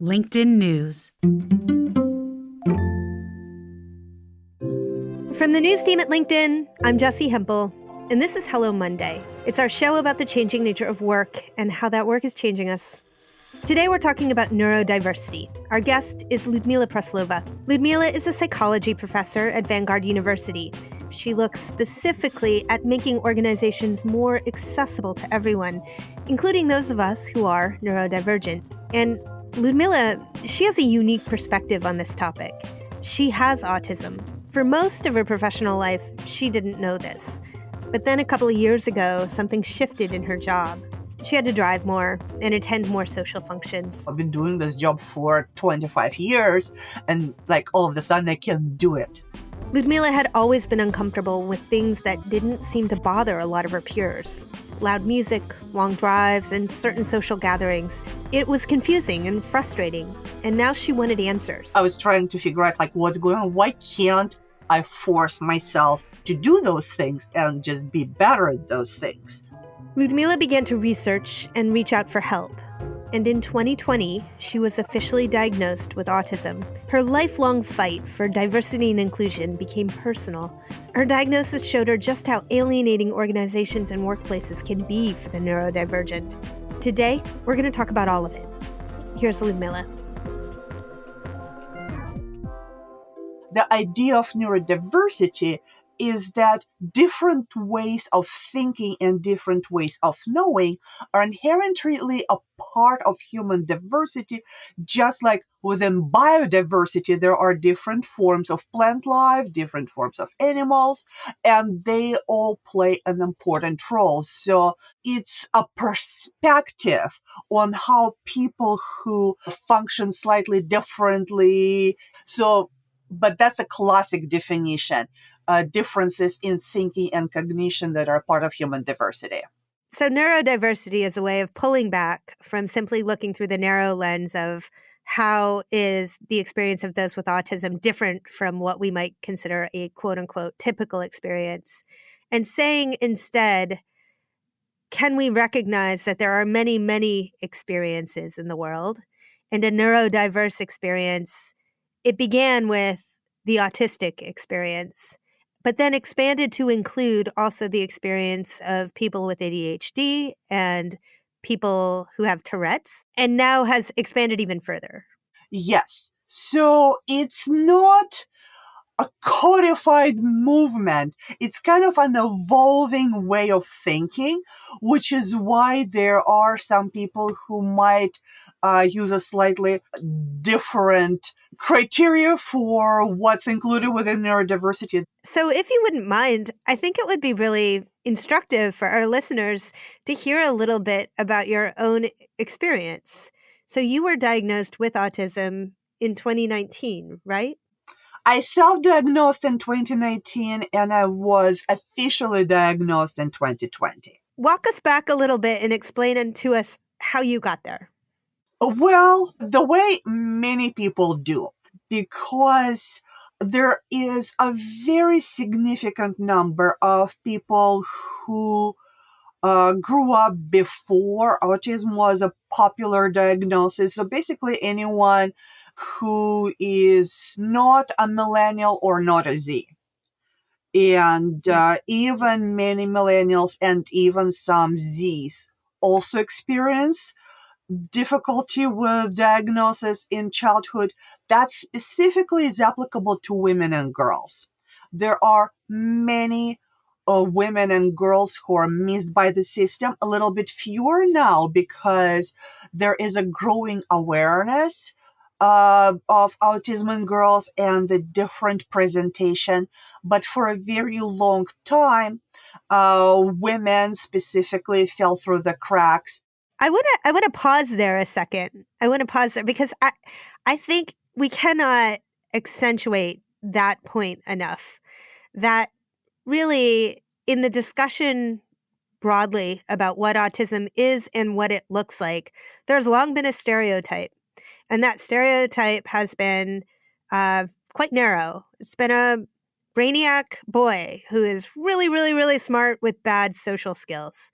LinkedIn News. From the news team at LinkedIn, I'm Jessi Hempel, and this is Hello Monday. It's our show about the changing nature of work and how that work is changing us. Today we're talking about neurodiversity. Our guest is Ludmila Praslova. Ludmila is a psychology professor at Vanguard University. She looks specifically at making organizations more accessible to everyone, including those of us who are neurodivergent. And Ludmila, she has a unique perspective on this topic. She has autism. For most of her professional life, she didn't know this. But then a couple of years ago, something shifted in her job. She had to drive more and attend more social functions. I've been doing this job for 25 years, and all of a sudden I can't do it. Ludmila had always been uncomfortable with things that didn't seem to bother a lot of her peers. Loud music, long drives, and certain social gatherings. It was confusing and frustrating, and now she wanted answers. I was trying to figure out what's going on. Why can't I force myself to do those things and just be better at those things? Ludmila began to research and reach out for help. And in 2020, she was officially diagnosed with autism. Her lifelong fight for diversity and inclusion became personal. Her diagnosis showed her just how alienating organizations and workplaces can be for the neurodivergent. Today, we're going to talk about all of it. Here's Ludmila. The idea of neurodiversity is that different ways of thinking and different ways of knowing are inherently a part of human diversity, just like within biodiversity, there are different forms of plant life, different forms of animals, and they all play an important role. So it's a perspective on how people who function slightly differently. But that's a classic definition. Differences in thinking and cognition that are part of human diversity. So neurodiversity is a way of pulling back from simply looking through the narrow lens of how is the experience of those with autism different from what we might consider a quote-unquote typical experience, and saying instead, can we recognize that there are many, many experiences in the world, and a neurodiverse experience, it began with the autistic experience, but then expanded to include also the experience of people with ADHD and people who have Tourette's, and now has expanded even further. Yes. So it's not a codified movement. It's kind of an evolving way of thinking, which is why there are some people who might use a slightly different criteria for what's included within neurodiversity. So if you wouldn't mind, I think it would be really instructive for our listeners to hear a little bit about your own experience. So you were diagnosed with autism in 2019, right? I self-diagnosed in 2019 and I was officially diagnosed in 2020. Walk us back a little bit and explain to us how you got there. Well, the way many people do, because there is a very significant number of people who grew up before autism was a popular diagnosis. So basically anyone who is not a millennial or not a Z. And even many millennials and even some Zs also experience difficulty with diagnosis in childhood. That specifically is applicable to women and girls. There are many women and girls who are missed by the system, a little bit fewer now because there is a growing awareness of autism in girls and the different presentation. But for a very long time, women specifically fell through the cracks. I want to pause there a second. I want to pause there because I think we cannot accentuate that point enough. That really, in the discussion broadly about what autism is and what it looks like, there's long been a stereotype. And that stereotype has been quite narrow. It's been a brainiac boy who is really, really, really smart with bad social skills.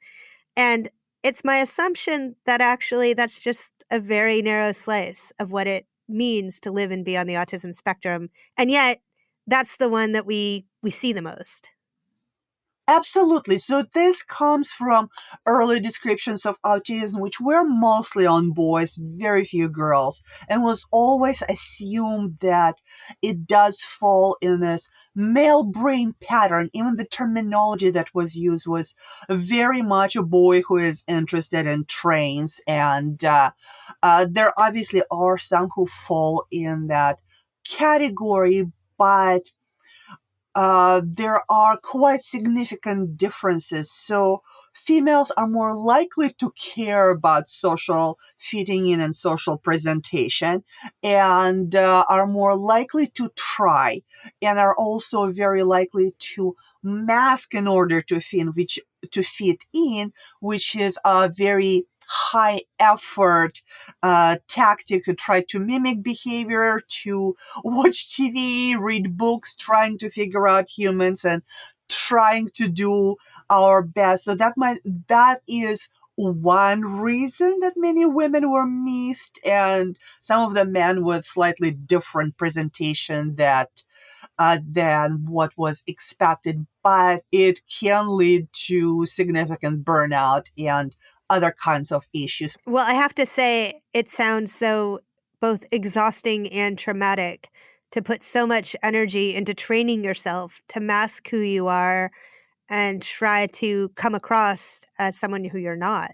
And it's my assumption that actually that's just a very narrow slice of what it means to live and be on the autism spectrum. And yet, that's the one that we see the most. Absolutely. So this comes from early descriptions of autism, which were mostly on boys, very few girls, and was always assumed that it does fall in this male brain pattern. Even the terminology that was used was very much a boy who is interested in trains. And there obviously are some who fall in that category, but there are quite significant differences. So females are more likely to care about social fitting in and social presentation, and are more likely to try, and are also very likely to mask in order to fit in, which is a very high effort tactic to try to mimic behavior, to watch TV, read books, trying to figure out humans and trying to do our best. So that is one reason that many women were missed, and some of the men with slightly different presentation than what was expected. But it can lead to significant burnout and other kinds of issues. Well, I have to say, it sounds so both exhausting and traumatic to put so much energy into training yourself to mask who you are and try to come across as someone who you're not.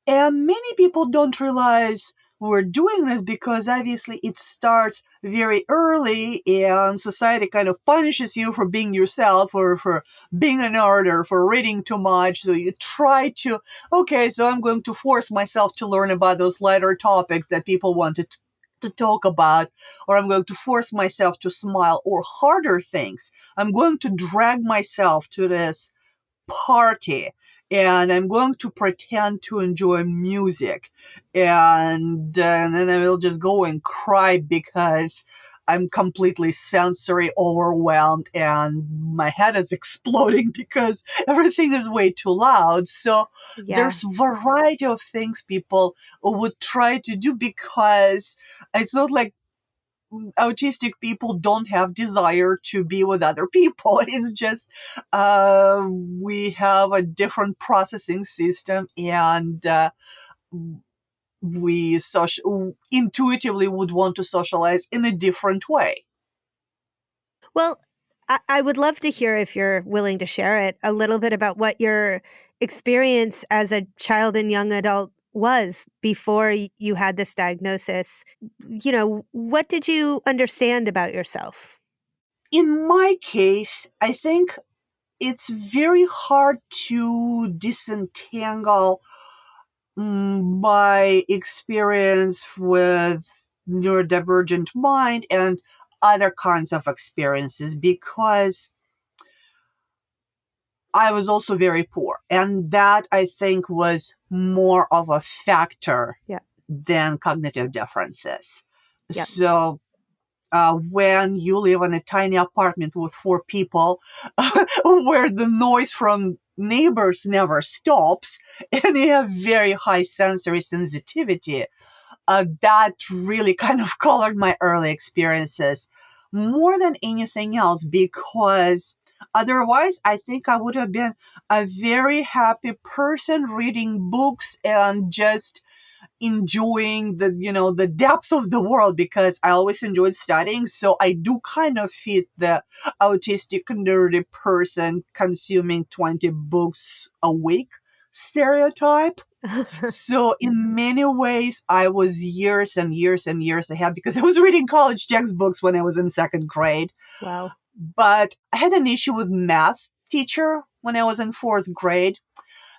And many people don't realize we're doing this because obviously it starts very early and society kind of punishes you for being yourself or for being an nerd or for reading too much. So you try to, okay, so I'm going to force myself to learn about those lighter topics that people wanted to talk about, or I'm going to force myself to smile, or harder things. I'm going to drag myself to this party and I'm going to pretend to enjoy music, and then I will just go and cry because I'm completely sensory overwhelmed and my head is exploding because everything is way too loud. So Yeah. there's variety of things people would try to do because it's not like autistic people don't have desire to be with other people. It's just we have a different processing system, and we intuitively would want to socialize in a different way. Well, I would love to hear, if you're willing to share it, a little bit about what your experience as a child and young adult was before you had this diagnosis. What did you understand about yourself? In my case, I think it's very hard to disentangle my experience with neurodivergent mind and other kinds of experiences because I was also very poor. And that I think was more of a factor Yeah. than cognitive differences. Yeah. So when you live in a tiny apartment with four people where the noise from neighbors never stops and you have very high sensory sensitivity, that really kind of colored my early experiences more than anything else because otherwise I think I would have been a very happy person reading books and just enjoying the depth of the world because I always enjoyed studying. So I do kind of fit the autistic nerdy person consuming 20 books a week stereotype. So in many ways, I was years and years and years ahead because I was reading college textbooks when I was in second grade. Wow. But I had an issue with math teacher when I was in fourth grade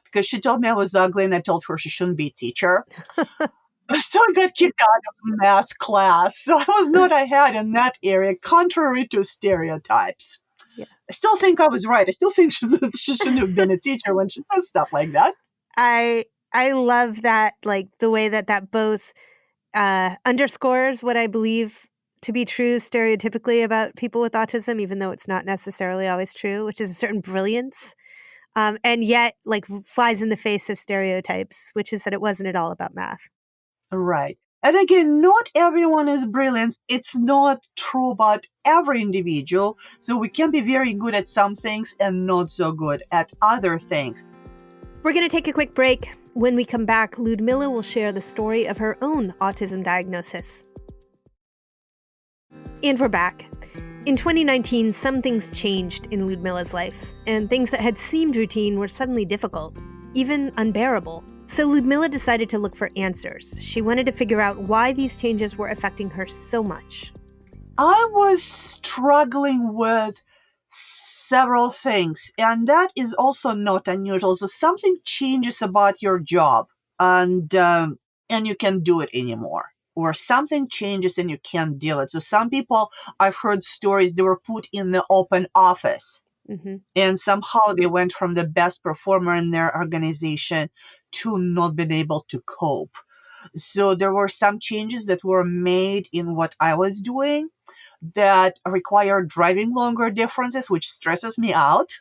because she told me I was ugly and I told her she shouldn't be a teacher. So I got kicked out of math class. So I was not ahead in that area, contrary to stereotypes. Yeah. I still think I was right. I still think she shouldn't have been a teacher when she says stuff like that. I love that, like the way that both underscores what I believe to be true stereotypically about people with autism, even though it's not necessarily always true, which is a certain brilliance. and yet like flies in the face of stereotypes, which is that it wasn't at all about math. Right. And again, not everyone is brilliant. It's not true about every individual. So we can be very good at some things and not so good at other things. We're going to take a quick break. When we come back, Ludmilla will share the story of her own autism diagnosis. And we're back. In 2019, some things changed in Ludmilla's life, and things that had seemed routine were suddenly difficult, even unbearable. So Ludmilla decided to look for answers. She wanted to figure out why these changes were affecting her so much. I was struggling with several things, and that is also not unusual. So something changes about your job, and you can't do it anymore, or something changes and you can't deal it. So some people, I've heard stories, they were put in the open office. Mm-hmm. And somehow they went from the best performer in their organization to not being able to cope. So there were some changes that were made in what I was doing that required driving longer differences, which stresses me out.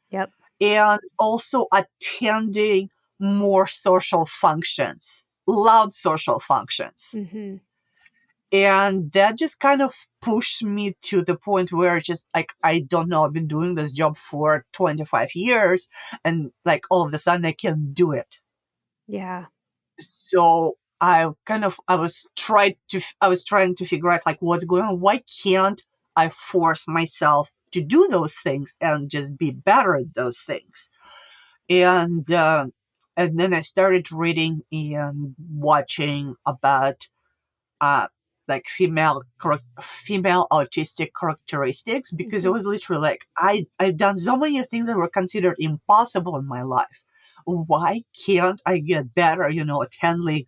Yep. And also attending more social functions, loud social functions. Mm-hmm. And that just kind of pushed me to the point where just like, I don't know, I've been doing this job for 25 years and like all of a sudden I can do it. Yeah. So I was trying to figure out like what's going on. Why can't I force myself to do those things and just be better at those things? And then I started reading and watching about like female autistic characteristics, because it was literally like I've done so many things that were considered impossible in my life. Why can't I get better, at handling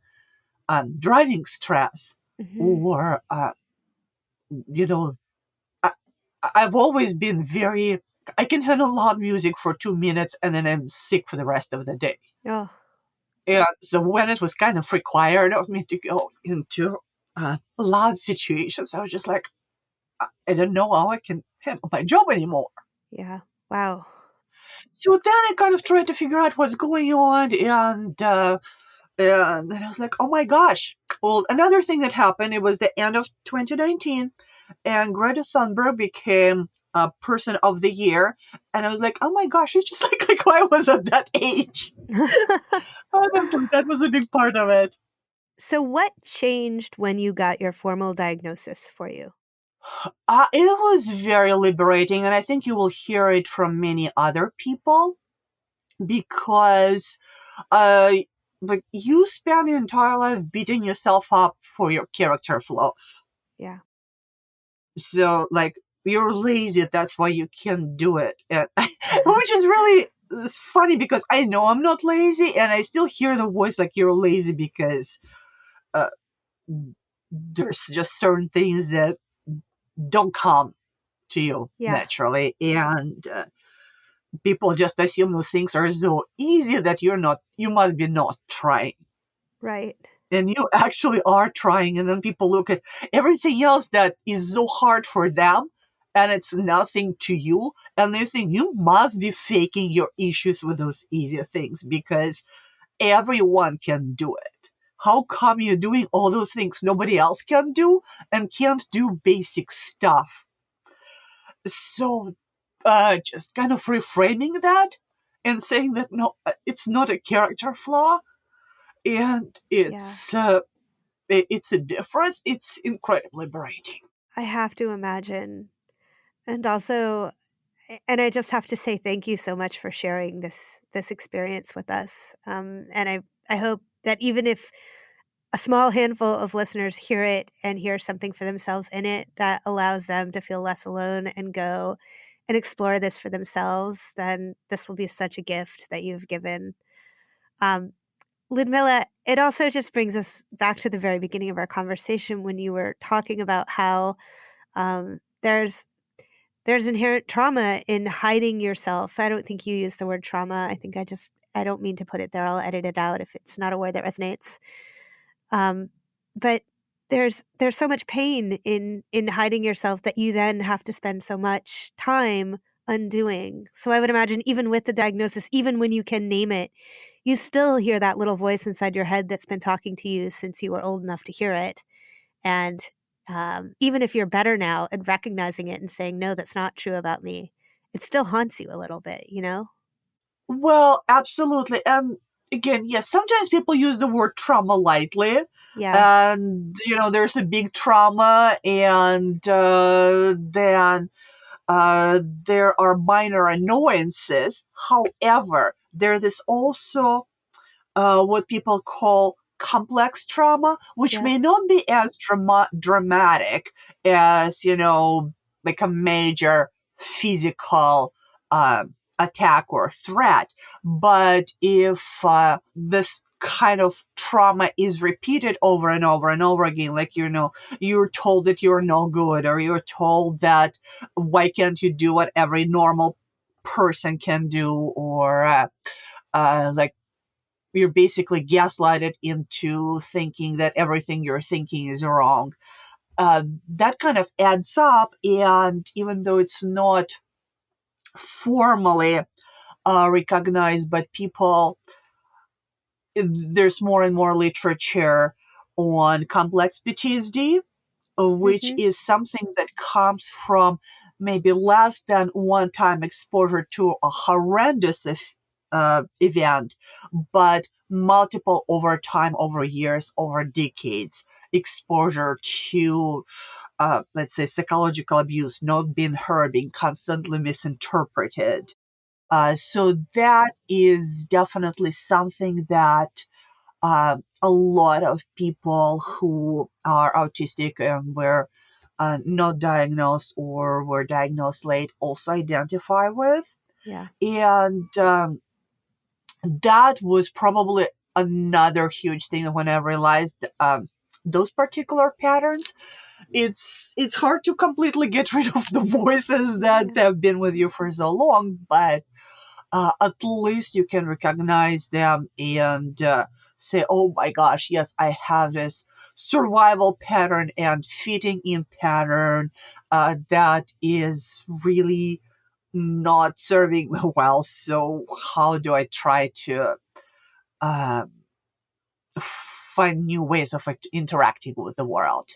driving stress? Mm-hmm. Or I, I've always been I can handle loud music for 2 minutes and then I'm sick for the rest of the day. Oh. And so when it was kind of required of me to go into loud situations, I was just like, I don't know how I can handle my job anymore. Yeah. Wow. So then I kind of tried to figure out what's going on, and then I was like, oh my gosh. Well, another thing that happened, it was the end of 2019, and Greta Thunberg became Person of the Year, and I was like, oh my gosh, it's just like I was at that age. Honestly, that was a big part of it. So what changed when you got your formal diagnosis for you? It was very liberating, and I think you will hear it from many other people, because like you spend your entire life beating yourself up for your character flaws. Yeah. So like you're lazy, that's why you can't do it. And which is really it's funny because I know I'm not lazy, and I still hear the voice like you're lazy because uh, there's just certain things that don't come to you naturally, and people just assume those things are so easy that you must be not trying. Right. And you actually are trying, and then people look at everything else that is so hard for them and it's nothing to you, and they think you must be faking your issues with those easier things because everyone can do it. How come you're doing all those things nobody else can do and can't do basic stuff? So just kind of reframing that and saying that no, it's not a character flaw, and it's a difference. It's incredibly liberating. I have to imagine. And also, and I just have to say thank you so much for sharing this experience with us. And I hope that even if a small handful of listeners hear it and hear something for themselves in it that allows them to feel less alone and go and explore this for themselves, then this will be such a gift that you've given. Ludmilla, it also just brings us back to the very beginning of our conversation when you were talking about how there's inherent trauma in hiding yourself. I don't think you used the word trauma. I think I don't mean to put it there. I'll edit it out if it's not a word that resonates. But there's so much pain in hiding yourself that you then have to spend so much time undoing. So I would imagine even with the diagnosis, even when you can name it, you still hear that little voice inside your head that's been talking to you since you were old enough to hear it. And even if you're better now at recognizing it and saying, no, that's not true about me, it still haunts you a little bit, you know? Well, absolutely. And again, yes, sometimes people use the word trauma lightly. Yeah. And, there's a big trauma, and then there are minor annoyances. However, there is also what people call complex trauma, which Yep. may not be as dramatic as, like a major physical attack or threat. But if this kind of trauma is repeated over and over and over again, like, you're told that you're no good, or you're told that why can't you do what every normal person can do, or like you're basically gaslighted into thinking that everything you're thinking is wrong. That kind of adds up, and even though it's not formally recognized, but people, there's more and more literature on complex PTSD, which Mm-hmm. is something that comes from maybe less than one time exposure to a horrendous event, but multiple over time, over years, over decades, exposure to, let's say, psychological abuse, not being heard, being constantly misinterpreted. So that is definitely something that a lot of people who are autistic and were not diagnosed or were diagnosed late also identify with. Yeah. And that was probably another huge thing when I realized those particular patterns. It's hard to completely get rid of the voices that Yeah. have been with you for so long, but at least you can recognize them and say, oh my gosh, yes, I have this survival pattern and fitting in pattern that is really not serving me well. So, how do I try to uh, find new ways of interacting with the world?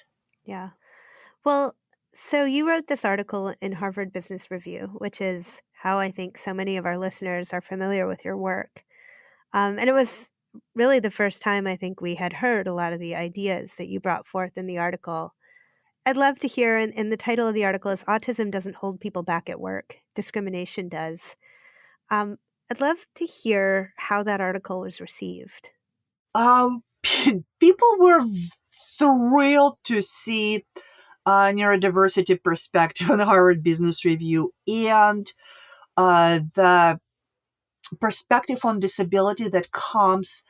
Yeah. Well, so you wrote this article in Harvard Business Review, which is how I think so many of our listeners are familiar with your work. And it was really the first time I think we had heard a lot of the ideas that you brought forth in the article. I'd love to hear, and the title of the article is Autism Doesn't Hold People Back at Work, Discrimination Does. Um, I'd love to hear how that article was received. Um, People were thrilled to see neurodiversity perspective on Harvard Business Review, and the perspective on disability that comes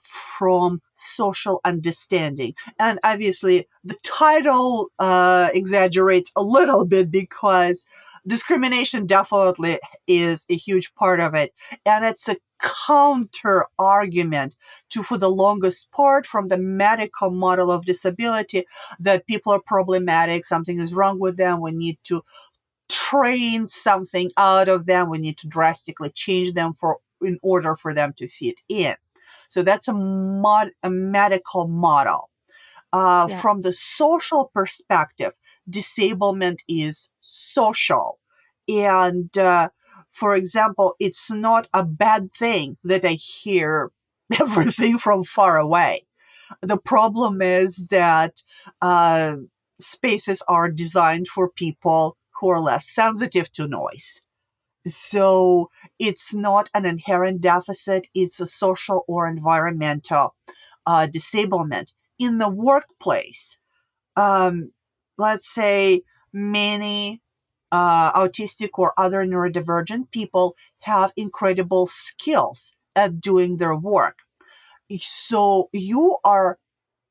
from social understanding. And obviously, the title exaggerates a little bit because discrimination definitely is a huge part of it. And it's a counter argument to, for the longest part, from the medical model of disability, that people are problematic, something is wrong with them, we need to train something out of them. We need to drastically change them in order for them to fit in. So that's a medical model. Yeah. From the social perspective, disablement is social. And for example, it's not a bad thing that I hear everything from far away. The problem is that uh, spaces are designed for people who are less sensitive to noise. So it's not an inherent deficit, it's a social or environmental disablement. In the workplace, um, let's say many autistic or other neurodivergent people have incredible skills at doing their work. So you are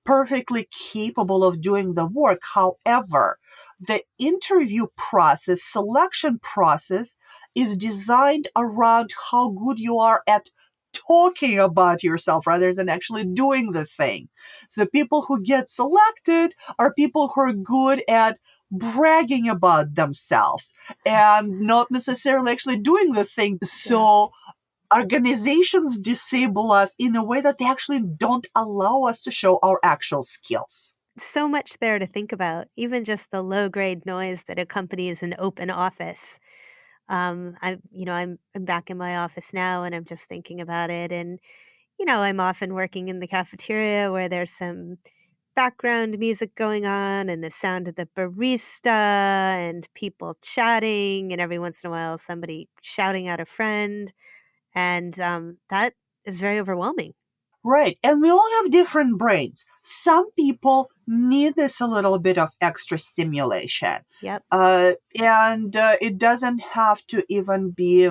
perfectly capable of doing the work. However, the interview process, selection process, is designed around how good you are at talking about yourself rather than actually doing the thing. So people who get selected are people who are good at bragging about themselves and not necessarily actually doing the thing. So organizations disable us in a way that they actually don't allow us to show our actual skills. So much there to think about, even just the low-grade noise that accompanies an open office. I'm back in my office now, and I'm just thinking about it. And I'm often working in the cafeteria where there's some background music going on, and the sound of the barista, and people chatting, and every once in a while somebody shouting at a friend, and that is very overwhelming. Right. And we all have different brains. Some people need this a little bit of extra stimulation. Yep. And it doesn't have to even be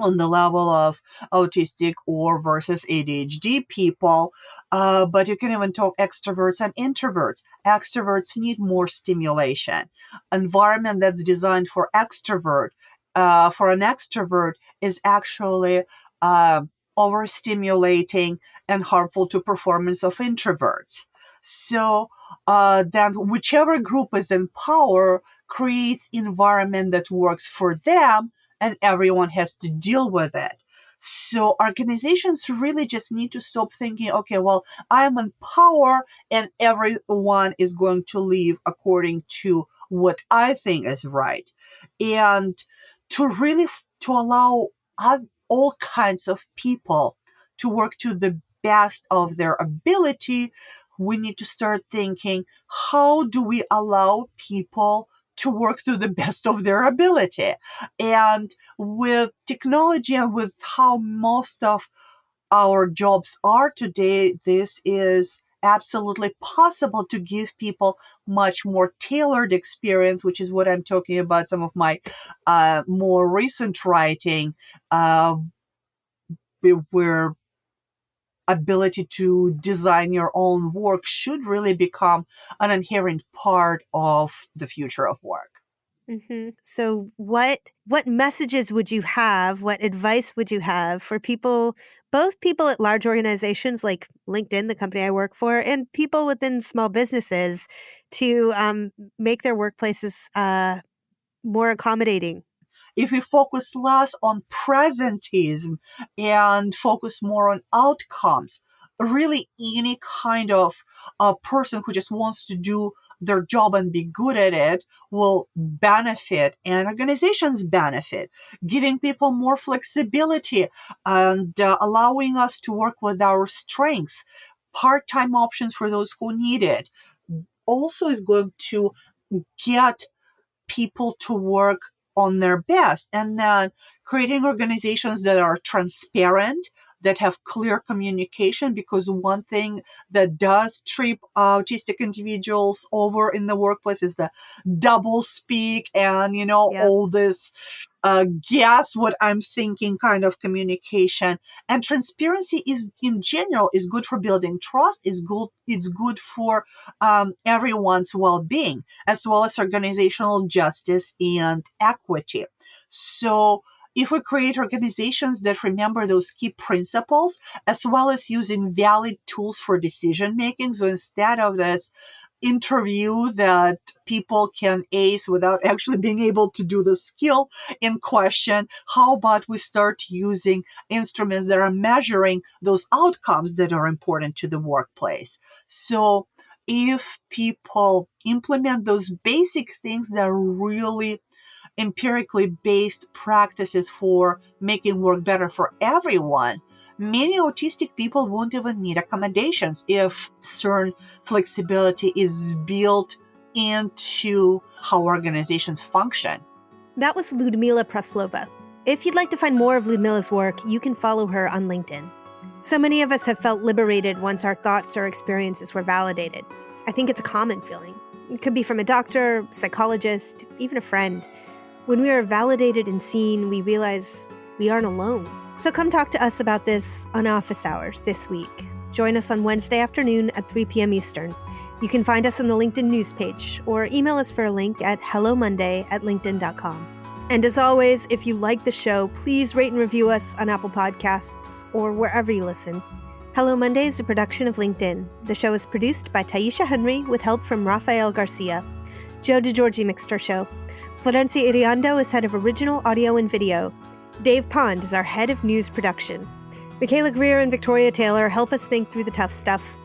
on the level of autistic or versus ADHD people, but you can even talk extroverts and introverts. Extroverts need more stimulation. Environment that's designed for extrovert, for an extrovert, is actually overstimulating and harmful to performance of introverts. So then whichever group is in power creates environment that works for them, and everyone has to deal with it. So organizations really just need to stop thinking, okay, well, I'm in power and everyone is going to live according to what I think is right. And to allow all kinds of people to work to the best of their ability, we need to start thinking, how do we allow people to work to the best of their ability? And with technology and with how most of our jobs are today, this is absolutely possible to give people much more tailored experience, which is what I'm talking about. Some of my more recent writing, where ability to design your own work should really become an inherent part of the future of work. So what messages would you have, what advice would you have for people, both people at large organizations like LinkedIn, the company I work for, and people within small businesses to make their workplaces more accommodating? If we focus less on presentism and focus more on outcomes, really any kind of a person who just wants to do their job and be good at it will benefit, and organizations benefit, giving people more flexibility and allowing us to work with our strengths, part-time options for those who need it, also is going to get people to work on their best. And then creating organizations that are transparent, that have clear communication, because one thing that does trip autistic individuals over in the workplace is the double speak and, Yep. all this guess what I'm thinking kind of communication. And transparency is, in general, is good for building trust, it's good for everyone's well-being, as well as organizational justice and equity. So if we create organizations that remember those key principles, as well as using valid tools for decision making, so instead of this interview that people can ace without actually being able to do the skill in question, how about we start using instruments that are measuring those outcomes that are important to the workplace? So if people implement those basic things that are really empirically based practices for making work better for everyone, many autistic people won't even need accommodations if certain flexibility is built into how organizations function. That was Ludmila Praslova. If you'd like to find more of Ludmila's work, you can follow her on LinkedIn. So many of us have felt liberated once our thoughts or experiences were validated. I think it's a common feeling. It could be from a doctor, psychologist, even a friend. When we are validated and seen, we realize we aren't alone. So come talk to us about this on office hours this week. Join us on Wednesday afternoon at 3 p.m. Eastern. You can find us on the LinkedIn news page or email us for a link at hellomonday@linkedin.com. And as always, if you like the show, please rate and review us on Apple Podcasts or wherever you listen. Hello Monday is a production of LinkedIn. The show is produced by Taisha Henry with help from Rafael Garcia. Joe DeGiorgi mixed our show. Florencia Iriando is head of original audio and video. Dave Pond is our head of news production. Michaela Greer and Victoria Taylor help us think through the tough stuff.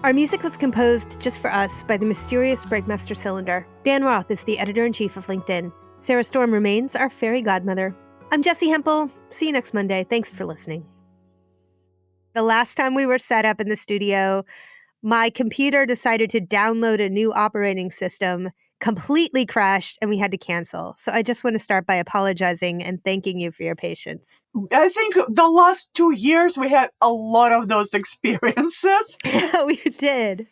Our music was composed just for us by the mysterious Breakmaster Cylinder. Dan Roth is the editor-in-chief of LinkedIn. Sarah Storm remains our fairy godmother. I'm Jessi Hempel. See you next Monday. Thanks for listening. The last time we were set up in the studio, my computer decided to download a new operating system, completely crashed, and we had to cancel. So I just want to start by apologizing and thanking you for your patience. I think the last 2 years we had a lot of those experiences. We did.